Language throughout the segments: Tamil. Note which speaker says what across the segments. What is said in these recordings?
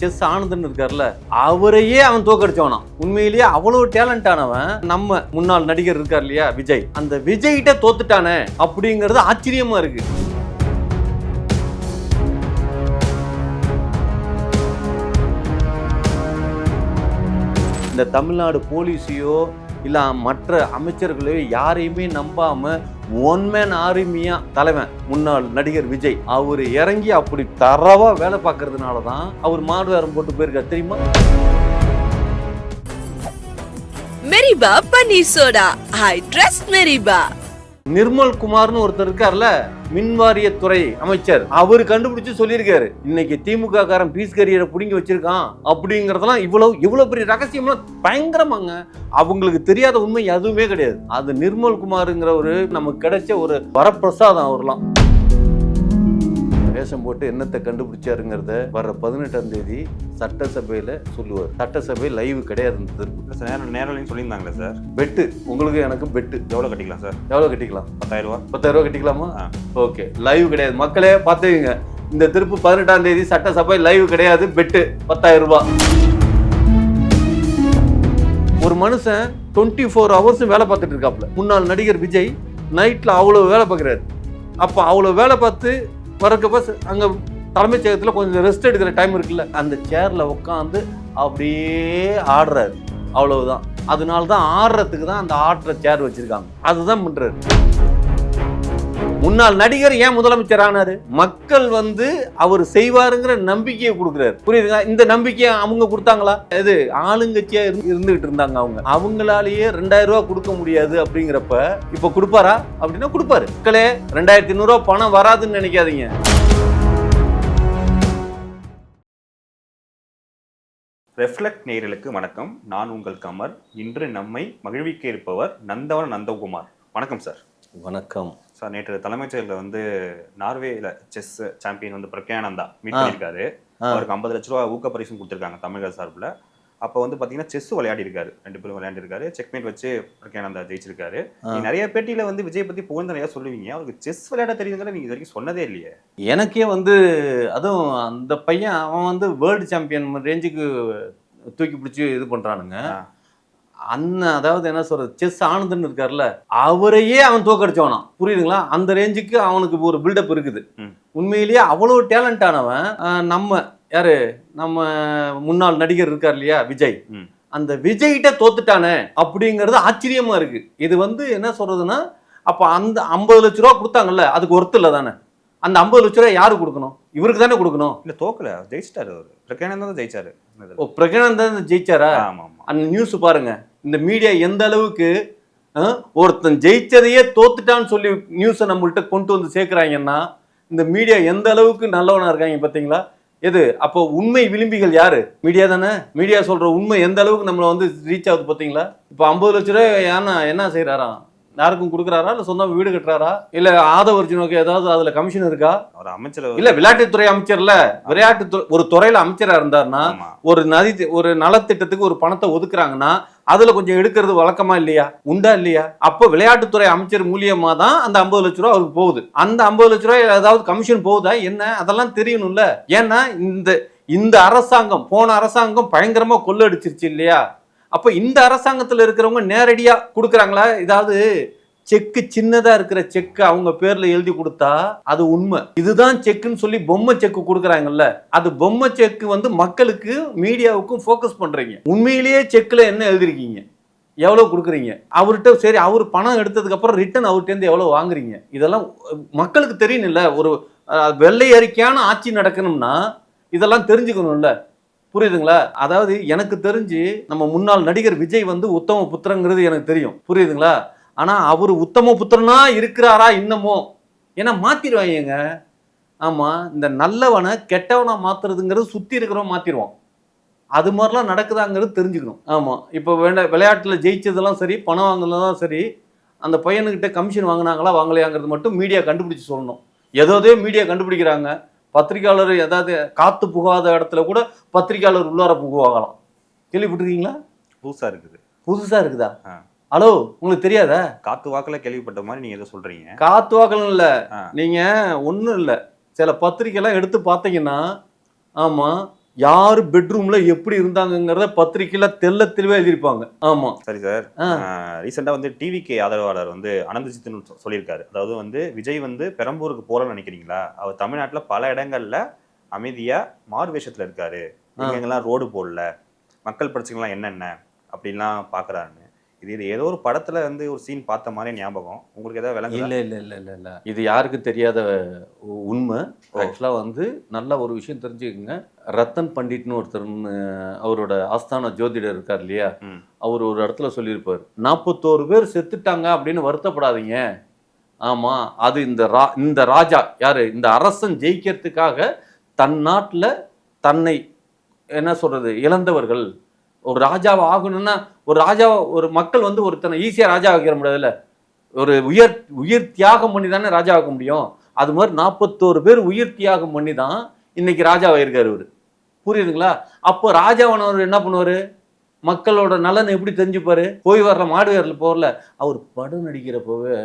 Speaker 1: செஸ் ஆனந்தன் இருக்கார்ல, அவரையே அவன் தோக்கடிச்சவனா. உண்மையிலேயே அவ்வளவு டேலண்ட் ஆனவன் நம்ம முன்னாள் நடிகர் இருக்கார் இல்லையா விஜய், அந்த விஜய்கிட்ட தோத்துட்டானே அப்படிங்கிறது ஆச்சரியமா இருக்கு. இந்த தமிழ்நாடு போலீஸையோ இல்ல மற்ற அமைச்சர்களையோ யாரையுமே நம்பாம ஒன் மேன் ஆர்மியா தலைவன் முன்னாள் நடிகர் விஜய் அவரு இறங்கி அப்படி தரவா வேலை பார்க்கறதுனாலதான் அவர் மாடு வேரம் போட்டு போயிருக்காரு தெரியுமா.
Speaker 2: மெரிபா பன்னீர் சோடா, ஐ ட்ரஸ்ட் மெரிபா.
Speaker 1: நிர்மல் குமார்னு ஒருத்தர் இருக்கார்ல, மின்வாரியத்துறை அமைச்சர், அவரு கண்டுபிடிச்சு சொல்லியிருக்காரு இன்னைக்கு திமுக காரன் பீஸ் கரியரை புடுங்கி வச்சிருக்கான் அப்படிங்கறதெல்லாம் இவ்வளவு பெரிய ரகசியம்லாம் பயங்கரமாங்க. அவங்களுக்கு தெரியாத உண்மை எதுவுமே கிடையாது. அது நிர்மல் குமாருங்கிற ஒரு நமக்கு கிடைச்ச ஒரு வரப்பிரசாதம். அவர்லாம் வேஷம் போட்டு என்னத்தை கண்டுபிடிச்சாருங்கிறத வர்ற 18ஆம் தேதி சட்டசபையில சொல்லுவார். சட்டசபை லைவ் கிடையாது.
Speaker 3: நேரிலையும் சொல்லியிருந்தாங்களே சார்.
Speaker 1: பெட்டு உங்களுக்கு எனக்கு பெட்டு.
Speaker 3: எவ்வளோ கட்டிக்கலாம் சார்?
Speaker 1: எவ்வளோ கட்டிக்கலாம்?
Speaker 3: 10,000 ரூபா.
Speaker 1: 10,000 ரூபா கட்டிக்கலாமா? ஓகே. லைவ் கிடையாது மக்களே, பார்த்துக்கங்க. இந்த திருப்பு 18ஆம் தேதி சட்டசபை லைவ் கிடையாது. பெட்டு 10,000 ரூபாய். ஒரு மனுஷன் 24 ஹவர்ஸ் வேலை பார்த்துட்டு இருக்காப்ல. முன்னாள் நடிகர் விஜய் நைட்ல அவ்வளவு வேலை பார்க்கிறாரு. அப்ப அவ்வளவு வேலை பார்த்து வரக்கப்ப அங்க தலைமைச் செயலகத்துல கொஞ்சம் ரெஸ்ட் எடுக்கிற டைம் இருக்குல்ல, அந்த சேர்ல உட்காந்து அப்படியே ஆடுறாரு. அவ்வளவுதான். அதனாலதான் ஆடுறதுக்கு தான் அந்த ஆடுற சேர் வச்சிருக்காங்க. அதுதான் பண்றாரு. முன்னாள் நடிகர் ஏன் முதலமைச்சர் ஆனாரு? மக்கள் அவர் செய்வாருங்கிற நம்பிக்கையை கொடுக்குறாரு. புரியுதுங்களா? இந்த நம்பிக்கையை அவங்க கொடுத்தாங்களா? இது ஆளுங்கட்சியா இருந்துகிட்டு இருந்தாங்க. அவங்களாலேயே 2,000 ரூபாய் கொடுக்க முடியாது அப்படிங்கிறப்ப இப்ப கொடுப்பாரா அப்படின்னா கொடுப்பாரு. மக்களே 2,500 ரூபாய் பணம் வராதுன்னு நினைக்காதீங்க.
Speaker 3: ரெஃப்ளெக்ட் நேயர்களுக்கு வணக்கம். நான் உங்கள் கமர். இன்று நம்மை மகிழ்விக்க இருப்பவர் நந்தவன் நந்தகுமார். வணக்கம் சார்.
Speaker 1: வணக்கம்
Speaker 3: சார். நேற்று தலைமைச் செயலர் நார்வேல செஸ் சாம்பியன் பிரக்யானந்தா மீட் பண்ணியிருக்காரு. அவருக்கு 50 லட்ச ரூபா ஊக்க பரிசும் கொடுத்துருக்காங்க தமிழக சார்பில். அப்போ பார்த்தீங்கன்னா செஸ் விளையாடி இருக்காரு. 2 பேரும் விளையாண்டு இருக்காரு. செக்மேட் வச்சு பிரக்யானந்தா ஜெயிச்சிருக்காரு. நீங்க நிறைய பேட்டியில விஜய் பத்தி புகழ்ந்து நிறைய சொல்லுவீங்க. அவருக்கு செஸ் விளையாட தெரியுதுங்கிற நீங்க இது வரைக்கும் சொன்னதே இல்லையே.
Speaker 1: எனக்கே அதுவும் அந்த பையன் அவன் வேர்ல்டு சாம்பியன் ரேஞ்சுக்கு தூக்கி பிடிச்சி இது பண்றானுங்க. அதாவது என்ன சொல்றது, செஸ் ஆனந்தன் இருக்கார்ல, அவரையே அவன் தோக்கடிச்சவனா. புரியுதுங்களா? அந்த ரேஞ்சுக்கு அவனுக்கு ஒரு பில்டப் இருக்குது. உண்மையிலேயே அவ்வளவு டேலண்ட் ஆனவன் நம்ம முன்னாள் நடிகர் இருக்கார் இல்லையா விஜய், அந்த விஜய்கிட்ட தோத்துட்டானே அப்படிங்கிறது ஆச்சரியமா இருக்கு. இது என்ன சொல்றதுன்னா, அப்ப அந்த 50 லட்ச ரூபா கொடுத்தாங்கல்ல, அதுக்கு ஒர்த்து இல்ல தானே? அந்த 50 லட்ச ரூபாய் யாரு கொடுக்கணும்? இவருக்கு தானே கொடுக்கணும்.
Speaker 3: இல்ல, தோக்கல, ஜெயிச்சிட்டாரு. அவர் பிரக்யானந்தா தான் ஜெயிச்சாரு.
Speaker 1: ஓ, பிரக்யானந்தா ஜெயிச்சாரா? அந்த நியூஸ் பாருங்க. இந்த மீடியா எந்த அளவுக்கு ஒருத்தன் ஜெயிச்சதையே தோத்துட்டான்னு சொல்லி நியூஸை நம்மள்ட்ட கொண்டு சேர்க்கிறாங்கன்னா, இந்த மீடியா எந்த அளவுக்கு நல்லவனா இருக்காங்க பாத்தீங்களா? எது அப்போ உண்மை விளிம்பிகள் யாரு? மீடியா தானே. மீடியா சொல்ற உண்மை எந்த அளவுக்கு நம்மள ரீச் ஆகுது பாத்தீங்களா? இப்ப 50 லட்ச ரூபாய் என்ன செய்யறாராம்? யாருக்கும் கொடுக்குறாரா? இல்ல சொந்த வீடு கட்டுறாரா? இல்ல ஆதவர்ஜுனுக்கு ஏதாவது அதுல கமிஷன் இருக்கா?
Speaker 3: அவர் அமைச்சர்
Speaker 1: இல்ல, விளையாட்டுத்துறை அமைச்சர்ல, விளையாட்டு ஒரு துறையில அமைச்சரா இருந்தாருன்னா, ஒரு நலத்திட்டத்துக்கு ஒரு பணத்தை ஒதுக்குறாங்கன்னா அதுல கொஞ்சம் எடுக்கிறது வழக்கமா இல்லையா? உண்டா இல்லையா? அப்போ விளையாட்டுத்துறை அமைச்சர் மூலியமா தான் அந்த 50 லட்ச ரூபாய் அவருக்கு போகுது. அந்த 50 லட்ச ரூபாய் ஏதாவது கமிஷன் போகுதா என்ன? அதெல்லாம் தெரியணும்ல. ஏன்னா இந்த அரசாங்கம், போன அரசாங்கம் பயங்கரமா கொள்ளடிச்சிருச்சு இல்லையா? அப்ப இந்த அரசாங்கத்துல இருக்கிறவங்க நேரடியா கொடுக்குறாங்களா? ஏதாவது செக்கு, சின்னதா இருக்கிற செக்கு அவங்க பேர்ல எழுதி கொடுத்தா அது உண்மை. இதுதான் செக்குன்னு சொல்லி பொம்மை செக்கு கொடுக்குறாங்கல்ல, அது பொம்மை செக்கு மக்களுக்கு மீடியாவுக்கும் போக்கஸ் பண்றீங்க. உண்மையிலேயே செக்குல என்ன எழுதிருக்கீங்க, எவ்வளவு கொடுக்குறீங்க அவர்கிட்ட? சரி, அவர் பணம் எடுத்ததுக்கு அப்புறம் ரிட்டர்ன் அவர்கிட்ட இருந்து எவ்வளவு வாங்குறீங்க? இதெல்லாம் மக்களுக்கு தெரியணும்ல. ஒரு வெள்ளை அறிக்கையான ஆட்சி நடக்கணும்னா இதெல்லாம் தெரிஞ்சுக்கணும்ல. புரியுதுங்களா? அதாவது எனக்கு தெரிஞ்சு நம்ம முன்னாள் நடிகர் விஜய் உத்தம புத்திரங்கிறது எனக்கு தெரியும். புரியுதுங்களா? ஆனா அவரு உத்தம புத்திரனா இருக்கிறாரா இன்னமோ? ஏன்னா மாத்திடுவாங்க. ஆமா, இந்த நல்லவனை கெட்டவனா மாத்துறதுங்கிறது சுத்தி இருக்கிறவன் மாத்திடுவான். அது மாதிரிலாம் நடக்குதாங்கிறது தெரிஞ்சுக்கணும். ஆமா, இப்போ விளையாட்டுல ஜெயிச்சதெல்லாம் சரி, பணம் வாங்கினதான் சரி, அந்த பையனுக்கிட்ட கமிஷன் வாங்கினாங்களா வாங்கலையாங்கிறது மட்டும் மீடியா கண்டுபிடிச்சு சொல்லணும். ஏதோ மீடியா கண்டுபிடிக்கிறாங்க. பத்திரிகையாளர் ஏதாவது காத்து புகாத இடத்துல கூட பத்திரிகையாளர் உள்ளார புகுவாங்களாம். கேள்விப்பட்டிருக்கீங்களா? புதுசா இருக்குதா? ஹலோ, உங்களுக்கு தெரியாதா?
Speaker 3: காத்து வாக்குல கேள்விப்பட்ட மாதிரி நீங்க எதை சொல்றீங்க?
Speaker 1: காத்து வாக்கல இல்ல, நீங்க ஒண்ணும் இல்ல, சில பத்திரிகை எல்லாம் எடுத்து பாத்தீங்கன்னா, ஆமா, யாரு பெட்ரூம்ல எப்படி இருந்தாங்கங்கிறத பத்திரிக்கையில தெள்ள தெளிவா எழுதியிருப்பாங்க. ஆமா.
Speaker 3: சரி சார், ரீசெண்டா வந்து டிவிகே ஆதரவாளர் வந்து அனந்தஜித்னு சொல்லியிருக்காரு. அதாவது வந்து விஜய் வந்து பெரம்பூருக்கு போறன்னு நினைக்கிறீங்களா, அவர் தமிழ்நாட்டுல பல இடங்கள்ல அமைதியா மாறு வேஷத்துல இருக்காரு, எங்கெங்கெல்லாம் ரோடு போடல, மக்கள் பிரச்சனைலாம் என்னென்ன அப்படின்லாம் பாக்குறாருன்னு. இது ஏதோ ஒரு படத்துல வந்து ஒரு சீன் பார்த்த மாதிரி ஞாபகம். உங்களுக்கு ஏதாவது விளங்குதா?
Speaker 1: இல்ல இல்ல இல்ல இல்ல இல்ல இது யாருக்கும் தெரியாத உண்மை. ஆக்சுவலா வந்து நல்ல ஒரு விஷயம் தெரிஞ்சுக்கங்க. ரத்தன் பண்டிட்னு ஒருத்தர்னு அவரோட ஆஸ்தான ஜோதிடர் இருக்கார் இல்லையா, அவர் ஒரு இடத்துல சொல்லியிருப்பார், 41 பேர் செத்துட்டாங்க அப்படின்னு வருத்தப்படாதீங்க. ஆமா, அது இந்த ராஜா யாரு, இந்த அரசன் ஜெயிக்கிறதுக்காக தன் நாட்டுல தன்னை என்ன சொல்றது இழந்தவர்கள். ஒரு ராஜாவை ஆகணும்னா ஒரு மக்கள் வந்து ஒருத்தனை ஈஸியா ராஜா ஆக்கிற முடியாதுல்ல, ஒரு உயிர் தியாகம் பண்ணி தானே ராஜா ஆக்க முடியும். அது மாதிரி 41 பேர் உயிர் தியாகம் பண்ணி தான் இன்னைக்கு ராஜாவாயிருக்காரு இவரு. புரியுதுங்களா? அப்போ ராஜாவானவர் என்ன பண்ணுவாரு, மக்களோட நலன் எப்படி தெரிஞ்சுப்பாரு? போய் வர்ற மாடு வேர்ல போறல, அவர் படம் நடிக்கிறப்பவே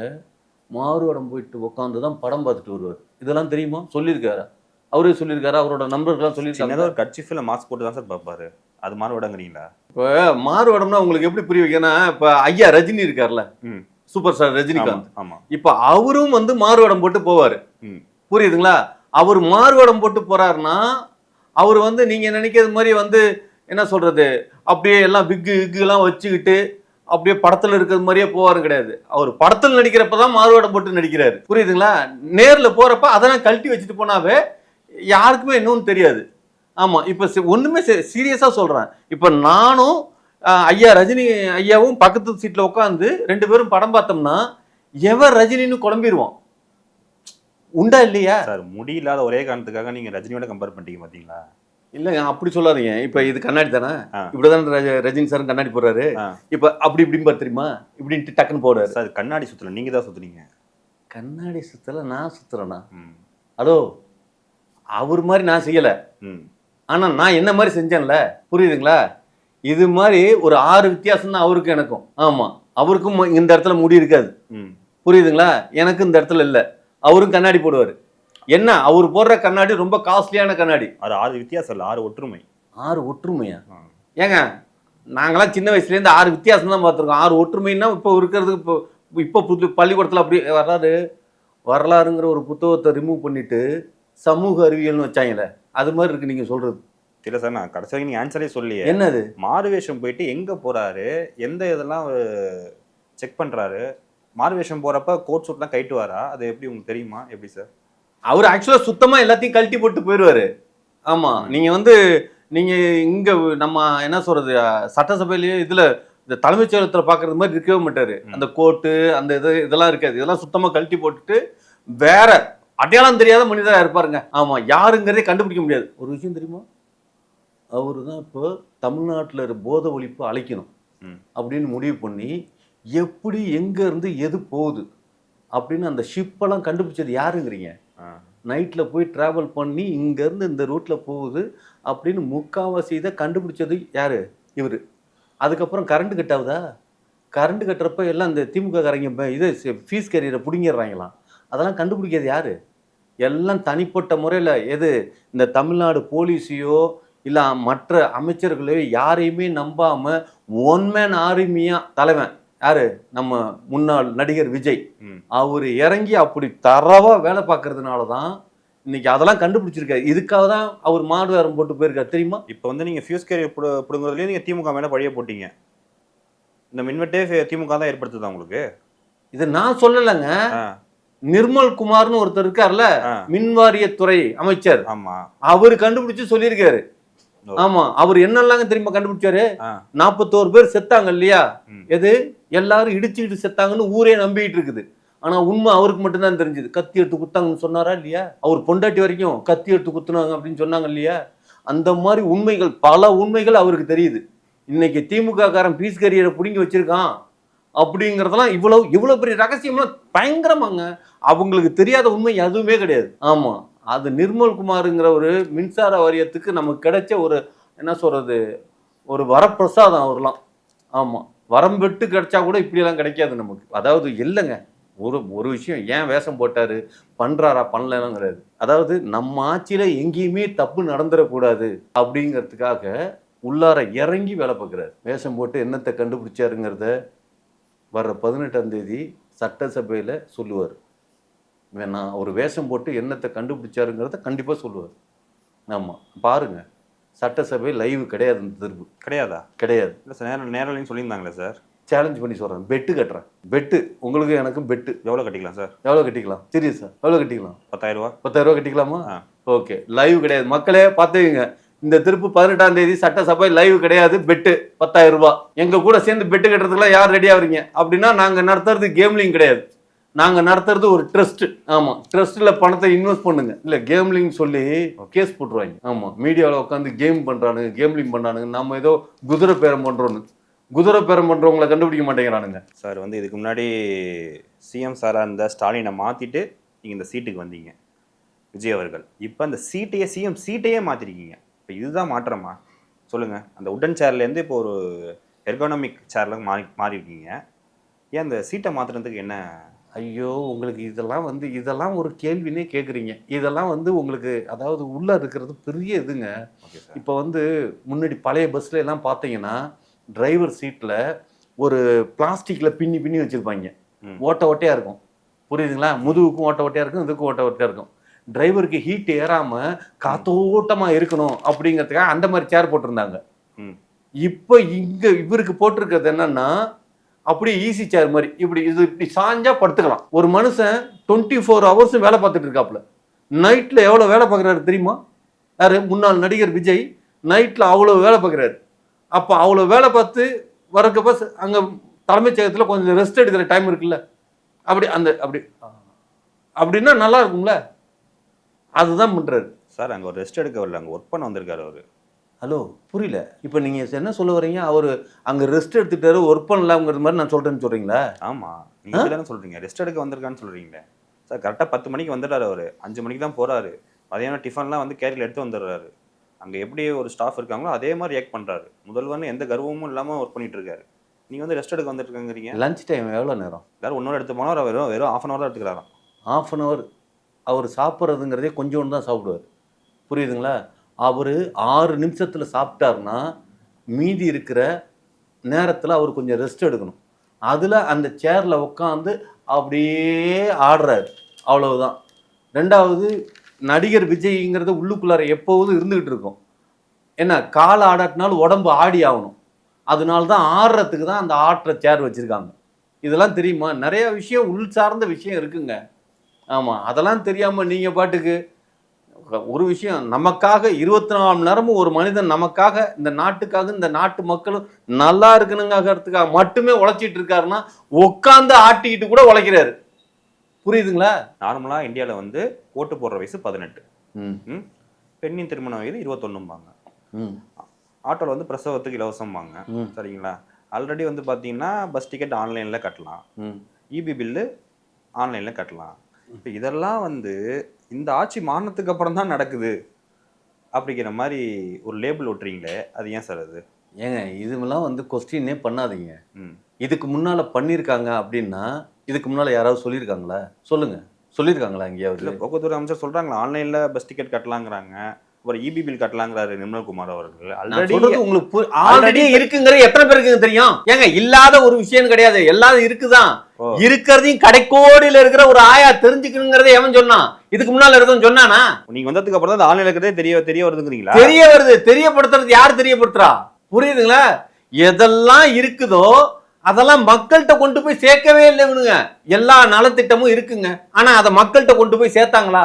Speaker 1: மாறுவடம் போயிட்டு உட்காந்து தான் படம் பார்த்துட்டு வருவார். இதெல்லாம் தெரியுமா? சொல்லியிருக்காரு, அவரே சொல்லியிருக்காரு, அவரோட நண்பர்கள்லாம் சொல்லியிருக்காங்க.
Speaker 3: ஒரு கட்சிஃபில் மாஸ்க் போட்டு தான் சார் பார்ப்பாரு. அது மாறுவடங்கிறீங்களா?
Speaker 1: இப்போ மாறுவடம்னா உங்களுக்கு எப்படி புரிய வைக்கனா, இப்ப ஐயா ரஜினி இருக்கார்ல, சூப்பர் ஸ்டார் ரஜினிகாந்த், இப்ப அவரும் வந்து மாறுவடம் போட்டு போவாரு. புரியுதுங்களா? அவர் மாறுவடம் போட்டு போறாருன்னா அவர் வந்து நீங்க நினைக்கிறது மாதிரி வந்து என்ன சொல்றது, அப்படியே எல்லாம் விக்கு எல்லாம் வச்சுக்கிட்டு அப்படியே படத்துல இருக்கிறது மாதிரியே போவாரு கிடையாது. அவர் படத்துல நடிக்கிறப்பதான் மாறுவடம் போட்டு நடிக்கிறாரு. புரியுதுங்களா? நேர்ல போறப்ப அதெல்லாம் கழட்டி வச்சுட்டு போனாவே யாருக்குமே இன்னும் தெரியாது. ஆமா, இப்ப ஒண்ணுமே சீரியஸா சொல்றேன். இப்ப நானும் ஐயா ரஜினி ஐயாவும் பக்கத்து சீட்ல உட்காந்து 2 பேரும் படம் பார்த்தோம்னா எவர் ரஜினின்னு குழம்பிடுவான். உண்டா இல்லையா
Speaker 3: சார்? முடியில்லாத ஒரே காரணத்துக்காக நீங்க ரஜினியோட கம்பேர் பண்ணிட்டீங்க பாத்தீங்களா?
Speaker 1: இல்ல அப்படி சொல்லாதீங்க. இப்ப இது கண்ணாடி தானே, இப்படிதான் ரஜினி சார் கண்ணாடி போடுறாரு. இப்ப அப்படி இப்படின்னு தெரியுமா, இப்படின்ட்டு டக்குன்னு போடுறாரு.
Speaker 3: சார் கண்ணாடி சுத்தல, நீங்க தான் சுத்துறீங்க.
Speaker 1: கண்ணாடி சுத்தல, நான் சுத்துறேனா? ஹலோ, அவர் மாதிரி நான் செய்யல, ஆனா நான் என்ன மாதிரி செஞ்சேன்ல. புரியுதுங்களா? இது மாதிரி ஒரு 6 வித்தியாசம் தான் அவருக்கும் எனக்கும். ஆமா, அவருக்கும் இந்த இடத்துல முடி இருக்காது. புரியுதுங்களா? எனக்கு இந்த இடத்துல இல்ல. அவரும் கண்ணாடி போடுவாரு. என்ன, அவர் போடுற கண்ணாடி ரொம்ப காஸ்ட்லியான கண்ணாடி.
Speaker 3: அது 6 வித்தியாசம் இல்ல, 6 ஒற்றுமை.
Speaker 1: 6 ஒற்றுமையா? ஏங்க, நாங்களாம் சின்ன வயசுல இருந்து 6 வித்தியாசம் தான் பார்த்துருக்கோம். 6 ஒற்றுமைன்னா இப்போ இருக்கிறது, இப்போ பள்ளிக்கூடத்துல அப்படி வரலாறுங்கிற ஒரு புத்தகத்தை ரிமூவ் பண்ணிட்டு சமூக அறிவியல்னு வச்சாங்களே, அது மாதிரி இருக்கு நீங்க சொல்றது.
Speaker 3: இல்ல சார், நான் கடைசி வரைக்கும் நீங்க ஆன்சரே சொல்லியே.
Speaker 1: என்னது?
Speaker 3: மாறுவேஷம் போயிட்டு எங்க போறாரு, எந்த இதெல்லாம் செக் பண்றாரு? மாறுவேஷம் போறப்ப கோட் சூட்லாம் கைட்டு வாரா? அது எப்படி உங்களுக்கு தெரியுமா? எப்படி சார்?
Speaker 1: அவர் ஆக்சுவலா சுத்தமா எல்லாத்தையும் கழட்டி போட்டு போயிடுவாரு. ஆமா, நீங்க வந்து நீங்க இங்க நம்ம என்ன சொல்றது, சட்டசபையிலேயே இதுல இந்த தலைமைச் செயலகத்துல பாக்குறது மாதிரி இருக்கவே மாட்டாரு. அந்த கோட்டு அந்த இதெல்லாம் இருக்காது. இதெல்லாம் சுத்தமா கழட்டி போட்டுட்டு வேற அடையாளம் தெரியாத மனிதரா இருப்பாருங்க. ஆமா, யாருங்கிறதே கண்டுபிடிக்க முடியாது. ஒரு விஷயம் தெரியுமா, அவரு தான் இப்போ தமிழ்நாட்டில் போதை ஒழிப்பு அழைக்கணும் அப்படின்னு முடிவு பண்ணி எப்படி எங்க இருந்து எது போகுது அப்படின்னு அந்த ஷிப்பெல்லாம் கண்டுபிடிச்சது யாருங்கிறீங்க? நைட்டில் போய் ட்ராவல் பண்ணி இங்கேருந்து இந்த ரூட்டில் போகுது அப்படின்னு முக்காவாசி இதை கண்டுபிடிச்சது யாரு? இவர். அதுக்கப்புறம் கரண்ட் கட் ஆகுதா? கரண்ட் கட்டுறப்ப எல்லாம் இந்த திமுக காரங்க இது ஃபீஸ் கேரியரை பிடிங்கிடுறாங்களாம். அதெல்லாம் கண்டுபிடிக்கிறது யாரு? எல்லாம் தனிப்பட்ட முறையில் எது இந்த தமிழ்நாடு போலீஸையோ இல்லை மற்ற அமைச்சர்களையோ யாரையுமே நம்பாம ஒன் மேன் ஆர்மியா தலைவன் யாரு? நம்ம முன்னாள் நடிகர் விஜய். அவரு இறங்கி அப்படி தரவா வேலை பார்க்கறதுனால தான் இன்னைக்கு அதெல்லாம் கண்டுபிடிச்சிருக்காரு. இதுக்காக தான் அவர் மாடு வேரம் போட்டு போயிருக்காரு தெரியுமா?
Speaker 3: இப்போ வந்து நீங்க ஃபியூஸ் கேரியர் பிடுங்குறதுலேயே நீங்க திமுக மேல பழிய போட்டீங்க. இந்த மின்வெட்டே திமுக தான் ஏற்படுத்துதா உங்களுக்கு?
Speaker 1: இது நான் சொல்லலைங்க. நிர்மல் குமார்னு ஒருத்தர் இருக்கார்ல, மின்வாரியத்துறை அமைச்சர், அவரு கண்டுபிடிச்சு சொல்லியிருக்காரு. ஆமா, அவர் என்னெல்லாம் தெரியுமா கண்டுபிடிச்சாரு? 41 பேர் செத்தாங்க இல்லையா, எது எல்லாரும் இடிச்சுக்கிட்டு செத்தாங்கன்னு ஊரே நம்பிட்டு இருக்குது. ஆனா உண்மை அவருக்கு மட்டும்தான் தெரிஞ்சது. கத்தி எடுத்து குத்தாங்கன்னு சொன்னாரா இல்லையா? அவர் பொண்டாட்டி வரைக்கும் கத்தி எடுத்து குத்துனாங்க அப்படின்னு சொன்னாங்க இல்லையா? அந்த மாதிரி உண்மைகள், பல உண்மைகள் அவருக்கு தெரியுது. இன்னைக்கு திமுக காரன் பீஸ் கரியரை பிடுங்கி வச்சிருக்கான் அப்படிங்கறதெல்லாம் இவ்வளவு பெரிய ரகசியம்லாம் பயங்கரமாங்க. அவங்களுக்கு தெரியாத உண்மை எதுவுமே கிடையாது. ஆமா, அது நிர்மல் குமாருங்கிற ஒரு மின்சார வாரியத்துக்கு நமக்கு கிடைச்ச ஒரு என்ன சொல்றது, ஒரு வரப்பிரசாதம் அவர்லாம். ஆமா, வரம் பெட்டு கிடைச்சா கூட இப்படியெல்லாம் கிடைக்காது நமக்கு. அதாவது இல்லைங்க, ஒரு விஷயம் ஏன் வேஷம் போட்டாரு, பண்றாரா பண்ணலங்கிறது. அதாவது நம்ம ஆட்சியில எங்கேயுமே தப்பு நடந்துடக்கூடாது அப்படிங்கிறதுக்காக உள்ளார இறங்கி வேலை பார்க்குறாரு. வேஷம் போட்டு என்னத்தை கண்டுபிடிச்சாருங்கிறத வர்ற 18ஆம் தேதி சட்டசபையில் சொல்லுவார். நான் ஒரு வேஷம் போட்டு என்னத்தை கண்டுபிடிச்சாருங்கிறத கண்டிப்பாக சொல்லுவார். ஆமாம், பாருங்க, சட்டசபை லைவ் கிடையாது, இந்த திருப்பு
Speaker 3: கிடையாதா?
Speaker 1: கிடையாது.
Speaker 3: இல்லை சார், நேரிலையும் சொல்லியிருந்தாங்களே சார்.
Speaker 1: சேலஞ்ச் பண்ணி சொல்கிறேன், பெட்டு கட்டுறேன். பெட்டு உங்களுக்கு எனக்கும் பெட்டு.
Speaker 3: எவ்வளோ கட்டிக்கலாம் சார்?
Speaker 1: எவ்வளோ கட்டிக்கலாம்? சீரியஸ் சார், எவ்வளோ கட்டிக்கலாம்?
Speaker 3: 10,000 ரூபா.
Speaker 1: 10,000 ரூபா கட்டிக்கலாமா? ஓகே, லைவ் கிடையாது மக்களே, பார்த்துக்கங்க. இந்த திருப்பு 18ஆம் தேதி சட்டசபை லைவ் கிடையாது, பெட்டு 10,000 ரூபாய். எங்க கூட சேர்ந்து பெட்டு கட்டுறதுக்குலாம் யார் ரெடியா வரீங்க அப்படின்னா, நாங்க நடத்துறது கேம்லிங் கிடையாது, நாங்க நடத்துறது ஒரு ட்ரஸ்ட். ஆமா, ட்ரஸ்ட்ல பணத்தை இன்வெஸ்ட் பண்ணுங்க. இல்ல கேம்லிங் சொல்லி கேஸ் போட்டுருவாங்க. ஆமா, மீடியாவில் உட்காந்து கேம் பண்றானுங்க, கேம்லிங் பண்றானுங்க, நம்ம ஏதோ குதிரை பேரம் பண்றோன்னு. குதிரை பேரம் பண்றவங்களை கண்டுபிடிக்க மாட்டேங்கிறானுங்க
Speaker 3: சார். வந்து இதுக்கு முன்னாடி சிஎம் சாரா இருந்த ஸ்டாலினை மாத்திட்டு நீங்க இந்த சீட்டுக்கு வந்தீங்க விஜய் அவர்கள். இப்போ அந்த சீட்டையே சிஎம் சீட்டையே மாத்திருக்கீங்க. இப்போ இதுதான் மாற்றமா சொல்லுங்க? அந்த உடன் சேர்லேருந்து இப்போ ஒரு எர்கோனமிக் சேர்ல மாறிருக்கீங்க. ஏன் அந்த சீட்டை மாத்துறதுக்கு என்ன?
Speaker 1: ஐயோ, உங்களுக்கு இதெல்லாம் ஒரு கேள்வினே கேட்குறீங்க. இதெல்லாம் உங்களுக்கு அதாவது உள்ளே இருக்கிறது பெரிய இதுங்க. இப்போ முன்னாடி பழைய பஸ்ல எல்லாம் பார்த்தீங்கன்னா டிரைவர் சீட்டில் ஒரு பிளாஸ்டிக்கில் பின்னி பின்னி வச்சுருப்பாங்க, ஓட்ட ஓட்டையாக இருக்கும். புரியுதுங்களா? முதுகுக்கும் ஓட்ட ஓட்டையாக இருக்கும், இதுக்கும் ஓட்ட ஓட்டையாக இருக்கும். டிரைவருக்கு ஹீட் ஏறாமல் காத்தோட்டமாக இருக்கணும் அப்படிங்கிறதுக்காக அந்த மாதிரி சேர் போட்டிருந்தாங்க. இப்போ இங்கே இவருக்கு போட்டிருக்கிறது என்னன்னா, அப்படியே ஈஸி சேர் மாதிரி இப்படி சாஞ்சா படுத்துக்கலாம். ஒரு மனுஷன் 24 ஹவர்ஸும் வேலை பார்த்துட்டு இருக்காப்புல. நைட்டில் எவ்வளோ வேலை பார்க்குறாரு தெரியுமா? யாரு? முன்னாள் நடிகர் விஜய் நைட்டில் அவ்வளோ வேலை பார்க்குறாரு. அப்போ அவ்வளோ வேலை பார்த்து வரக்கப்ப அங்கே தலைமைச் செயலகத்தில் கொஞ்சம் ரெஸ்ட் எடுக்கிற டைம் இருக்குல்ல, அப்படின்னா நல்லா இருக்கும்ல. அதுதான் பண்ணுறாரு
Speaker 3: சார். அங்கே ஒரு ரெஸ்ட் எடுக்க வரல, அங்கே ஒர்க் பண்ண வந்திருக்காரு அவர்.
Speaker 1: ஹலோ, புரியல. இப்போ நீங்கள் என்ன சொல்ல வரீங்க? அவர் அங்கே ரெஸ்ட் எடுத்துட்டாரு, ஒர்க் பண்ணலாம்ங்கிற மாதிரி நான் சொல்கிறேன்னு சொல்கிறீங்களா?
Speaker 3: ஆமாம், நீங்கள் தானே சொல்கிறீங்க ரெஸ்ட் எடுக்க வந்திருக்கான்னு சொல்கிறீங்களே சார். கரெக்டாக 10 மணிக்கு வந்துட்டார் அவர், 5 மணிக்கு தான் போகிறாரு. மதியானம் டிஃபன்லாம் கேரியில் எடுத்து வந்துடுறாரு. அங்கே எப்படி ஒரு ஸ்டாஃப் இருக்காங்களோ அதே மாதிரி ரியாக்ட் பண்ணுறாரு. முதல்வர்னு எந்த கர்வமும் இல்லாமல் ஒர்க் பண்ணிட்டு இருக்காரு. நீங்கள் ரெஸ்ட் எடுக்க வந்துட்டுருக்கீங்க.
Speaker 1: லஞ்ச் டைம் எவ்வளோ நேரம்?
Speaker 3: எல்லாரும் 1 hour எடுத்து போனால் வெறும் 1/2 hour தான் எடுத்துக்கிறாராம்.
Speaker 1: 1/2 hour அவர் சாப்பிட்றதுங்கிறதே கொஞ்சோண்டு தான் சாப்பிடுவார். புரியுதுங்களா? அவர் 6 நிமிஷத்தில் சாப்பிட்டாருன்னா மீதி இருக்கிற நேரத்தில் அவர் கொஞ்சம் ரெஸ்ட் எடுக்கணும். அதில் அந்த சேரில் உட்காந்து அப்படியே ஆடுறாரு, அவ்வளவுதான். ரெண்டாவது, நடிகர் விஜய்ங்கிறது உள்ளுக்குள்ளார எப்போதும் இருந்துகிட்டு இருக்கும். என்ன, கால் ஆடாட்டினாலும் உடம்பு ஆடி ஆகணும். அதனால தான் ஆடுறதுக்கு தான் அந்த ஆட்டுற சேர் வச்சுருக்காங்க. இதெல்லாம் தெரியுமா? நிறைய விஷயம் உள் சார்ந்த விஷயம் இருக்குங்க. ஆமாம், அதெல்லாம் தெரியாமல் நீங்கள் பாட்டுக்கு ஒரு விஷயம், நமக்காக 24 மணி நேரமும் ஒரு மனிதன் நமக்காக, இந்த நாட்டுக்காக, இந்த நாட்டு மக்களும் நல்லா இருக்கணுங்கிறதுக்காக மட்டுமே உழைச்சிட்டு இருக்காருன்னா உட்காந்து ஆட்டிக்கிட்டு கூட உழைக்கிறாரு. புரியுதுங்களா?
Speaker 3: நார்மலாக இந்தியாவில் ஓட்டு போடுற வயசு 18, பெண்ணின் திருமண வயது 21பாங்க. ஆட்டோவில் பிரசவத்துக்கு இலவசம்பாங்க. சரிங்களா? ஆல்ரெடி பார்த்தீங்கன்னா பஸ் டிக்கெட் ஆன்லைனில் கட்டலாம், இபி பில்லு ஆன்லைனில் கட்டலாம். இப்போ இதெல்லாம் இந்த ஆட்சி மாறினதுக்கு அப்புறம் தான் நடக்குது அப்படிங்கிற மாதிரி ஒரு லேபிள் ஓட்டுறீங்களே, அது ஏன் சார்? அது
Speaker 1: ஏங்க, இதுமெல்லாம் கொஸ்டினே பண்ணாதீங்க. இதுக்கு முன்னால் பண்ணியிருக்காங்க அப்படின்னா, இதுக்கு முன்னால் யாராவது சொல்லியிருக்காங்களா? சொல்லுங்க, சொல்லியிருக்காங்களா எங்கேயாவது?
Speaker 3: இல்லை, போக்குவரத்து அமைச்சர் சொல்கிறாங்களா ஆன்லைனில் பஸ் டிக்கெட் கட்டலாங்கிறாங்க, ஒரு இபி பில் கட்டலாங்கிறாரு நிர்மல்குமார் அவர்கள்.
Speaker 1: உங்களுக்கு ஆல்ரெடி இருக்குங்கிற எத்தனை பேருக்கு தெரியும்? ஏங்க, இல்லாத ஒரு விஷயம் கிடையாது, எல்லாரும் இருக்குதான். இருக்கிறதையும் கடைக்கோடியில இருக்கிற ஒரு ஆயா தெரிஞ்சுக்கணுங்கிறத எவன் சொன்னான்? இதுக்கு முன்னால இருக்கவன் சொன்னானா?
Speaker 3: நீங்க வந்ததுக்கு அப்புறம் தான் ஆன்லைன்ல இருக்கிறதே தெரிய வருதுங்கிறீங்களா?
Speaker 1: தெரிய வருது. தெரியப்படுத்துறது யார் தெரியப்படுத்துறா? புரியுதுங்களா? எதெல்லாம் இருக்குதோ அதெல்லாம் மக்கள்கிட்ட கொண்டு போய் சேர்க்கவே இல்லை இவனுங்க. எல்லா நலத்திட்டமும் இருக்குங்க, ஆனா அதை மக்கள்கிட்ட கொண்டு போய் சேர்த்தாங்களா?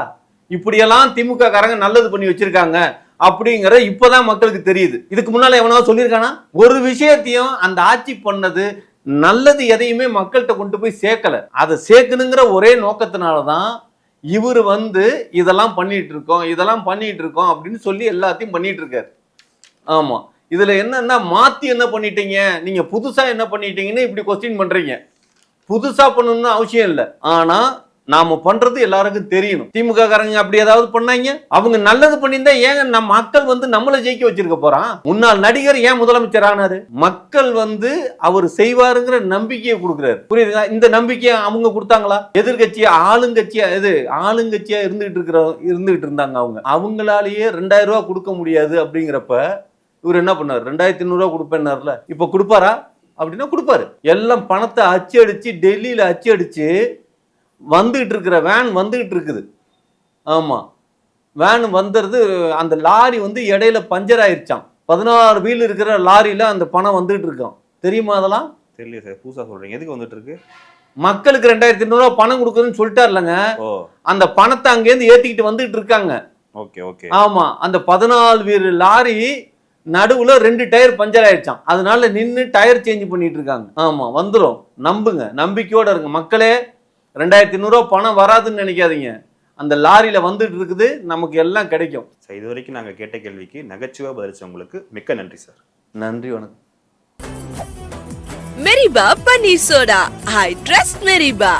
Speaker 1: இப்படியெல்லாம் திமுக காரங்க நல்லது பண்ணி வச்சிருக்காங்க அப்படிங்கிற இப்பதான் மக்களுக்கு தெரியுது. இதுக்கு முன்னால எவனாவது சொல்லியிருக்கானா? ஒரு விஷயத்தையும் அந்த ஆட்சி பண்ணது நல்லது எதையுமே மக்கள்கிட்ட கொண்டு போய் சேர்க்கல. அதை சேர்க்கணுங்கிற ஒரே நோக்கத்தினாலதான் இவர் இதெல்லாம் பண்ணிட்டு இருக்கோம் அப்படின்னு சொல்லி எல்லாத்தையும் பண்ணிட்டு இருக்காரு. ஆமா, இதுல என்னன்னா மாத்தி என்ன பண்ணிட்டீங்க நீங்க, புதுசா என்ன பண்ணிட்டீங்கன்னு இப்படி கொஸ்டின் பண்றீங்க. புதுசா பண்ணணும்னு அவசியம் இல்லை, ஆனா நாம பண்றது எல்லாருக்கும் தெரியணும். திமுக காரங்க அப்படி ஏதாவது பண்ணாங்க, அவங்க நல்லது பண்ணியிருந்தா ஏங்க நம்ம மக்கள் வந்து நம்மளை ஜெயிக்க வச்சிருக்க போறான். முன்னாள் நடிகர் ஏன் முதலமைச்சர் ஆனாரு? மக்கள் வந்து அவர் செய்வாருங்கிற நம்பிக்கையை கொடுக்குறாரு. புரியுதுங்களா? இந்த நம்பிக்கையை அவங்க கொடுத்தாங்களா? எதிர்கட்சியா ஆளுங்கட்சியா இருந்துகிட்டு இருந்தாங்க. அவங்களாலேயே 2000 ரூபாய் கொடுக்க முடியாது அப்படிங்கிறப்ப இவர் என்ன பண்ணாரு? 2500 ரூபாய் கொடுப்பேன்னாருல, இப்ப கொடுப்பாரா? அப்படின்னா கொடுப்பாரு. எல்லாம் பணத்தை அச்சடிச்சு டெல்லியில அச்சடிச்சு வந்துகிட்டு இருக்கிற வேன் வந்துகிட்டு இருக்குது. ஆமா, வேன் வந்துடுது. அந்த லாரி வந்து இடையில பஞ்சர் ஆயிடுச்சான். 16 வீல் இருக்கிற லாரியில அந்த பணம் வந்துகிட்டு இருக்கான். தெரியுமா? அதெல்லாம்
Speaker 3: தெரியல சார், புதுசா சொல்றீங்க. எதுக்கு வந்துட்டு இருக்கு?
Speaker 1: மக்களுக்கு 2500 ரூபாய் பணம் கொடுக்குறதுன்னு சொல்லிட்டாருலங்க. அந்த பணத்தை அங்கேருந்து ஏத்திக்கிட்டு வந்துகிட்டு இருக்காங்க.
Speaker 3: Okay okay.
Speaker 1: ஆமா, அந்த 14 வீல் லாரி நடுவுல 2 டயர் பஞ்சர் ஆயிடுச்சான். அதனால நின்று டயர் சேஞ்ச் பண்ணிட்டு இருக்காங்க. ஆமா, வந்துடும். நம்புங்க, நம்பிக்கையோட இருங்க மக்களே. 2500 ரூபாய் பணம் வராதுன்னு நினைக்காதீங்க. அந்த லாரியில வந்துட்டு இருக்குது, நமக்கு எல்லாம் கிடைக்கும்.
Speaker 3: இது வரைக்கும் நாங்க கேட்ட கேள்விக்கு நகைச்சுவை பதிலளிச்சவங்களுக்கு மிக்க நன்றி சார்.
Speaker 1: நன்றி, வணக்கம்.
Speaker 2: மெரிபா பன்னீர் சோடா. I trust மெரிபா.